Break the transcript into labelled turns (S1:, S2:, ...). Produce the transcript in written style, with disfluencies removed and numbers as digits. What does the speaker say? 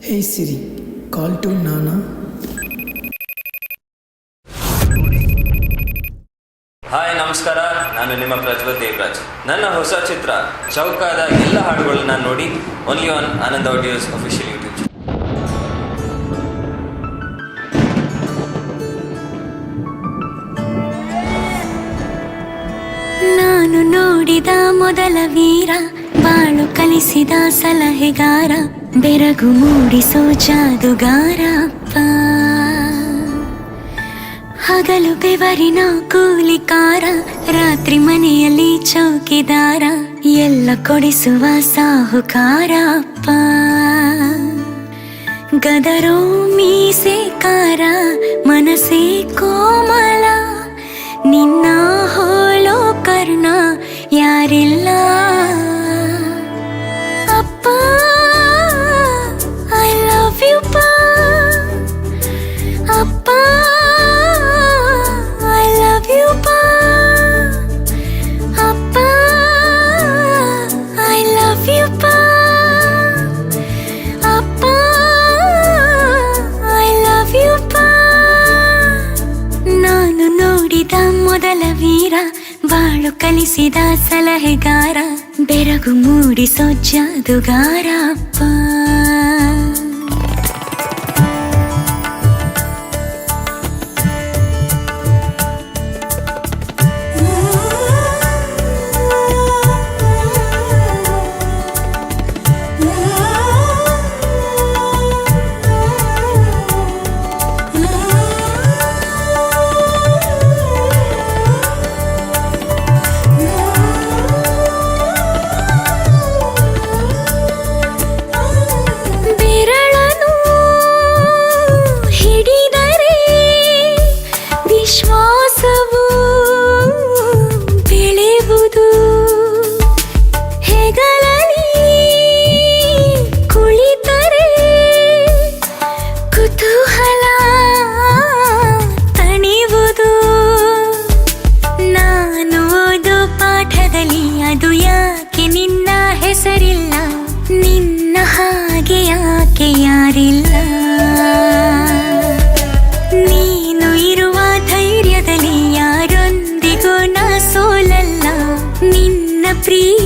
S1: Hey Siri, call to Nana.
S2: Hi ನಮಸ್ಕಾರ, ನಾನು ನಿಮ್ಮ ಪ್ರಜ್ವಲ್ ದೇವರಾಜ್. ನನ್ನ ಹೊಸ ಚಿತ್ರ ಚೌಕಾದ ಎಲ್ಲ ಹಾಡುಗಳನ್ನ ನೋಡಿ only on Anand audios official YouTube.
S3: ನಾನು ನೋಡಿದ ಮೊದಲ ವೀರ, ಬಾಳು ಕಲಿಸಿದ ಸಲಹೆಗಾರ, ಬೆರಗು ಮೂಡಿಸೋ ಜಾದುಗಾರ ಅಪ್ಪ. ಹಗಲು ಬೆವರಿನ ಕೂಲಿಕಾರ, ರಾತ್ರಿ ಮನೆಯಲ್ಲಿ ಚೌಕಿದಾರ, ಎಲ್ಲ ಕೊಡಿಸುವ ಸಾಹುಕಾರ ಅಪ್ಪ. ಗದರೋ ಮೀಸೆಕಾರ, ಮನಸ್ಸೇ ಕೋಮಲ, ನಿನ್ನ ಹೋಲೋ ಕರ್ಣ ಯಾರಿಲ್ಲ ಅಪ್ಪ. ಐ ಲವ್ ಯು ಪಾ ಅಪ್ಪ, ಐ ಲವ್ ಯು ಪಾ ಅಪ್ಪ, ಐ ಲವ್ ಯು ಪಾ ಅಪ್ಪ, ಐ ಲವ್ ಯು ಪಾ. ನಾನು ನೋಡಿದ ಮೊದಲ ವೀರ, ಬಾಳು ಕಲಿಸಿದ ಸಲಹೆಗಾರ, ಬೆರಗು ಮೂಡಿಸೋ ಜಾದುಗಾರ ಅಪ್ಪ. ವಿಶ್ವಾಸವು ಬೆಳೆಯುವುದು, ಹೆಗಲಲ್ಲಿ ಕುಳಿತರೆ ಕುತೂಹಲ ತಣಿವುದು. ನಾನು ಓದೋ ಪಾಠದಲ್ಲಿ ಅದು ಯಾಕೆ ನಿನ್ನ ಹೆಸರಿಲ್ಲ, ನಿನ್ನ ಹಾಗೆ ಯಾಕೆ ಯಾರಿಲ್ಲ. ನೀನು ಇರುವ ಧೈರ್ಯದಲ್ಲಿ ಯಾರೊಂದಿಗೂ ನಾ ಸೋಲಲ್ಲ, ನಿನ್ನ ಪ್ರೀತಿ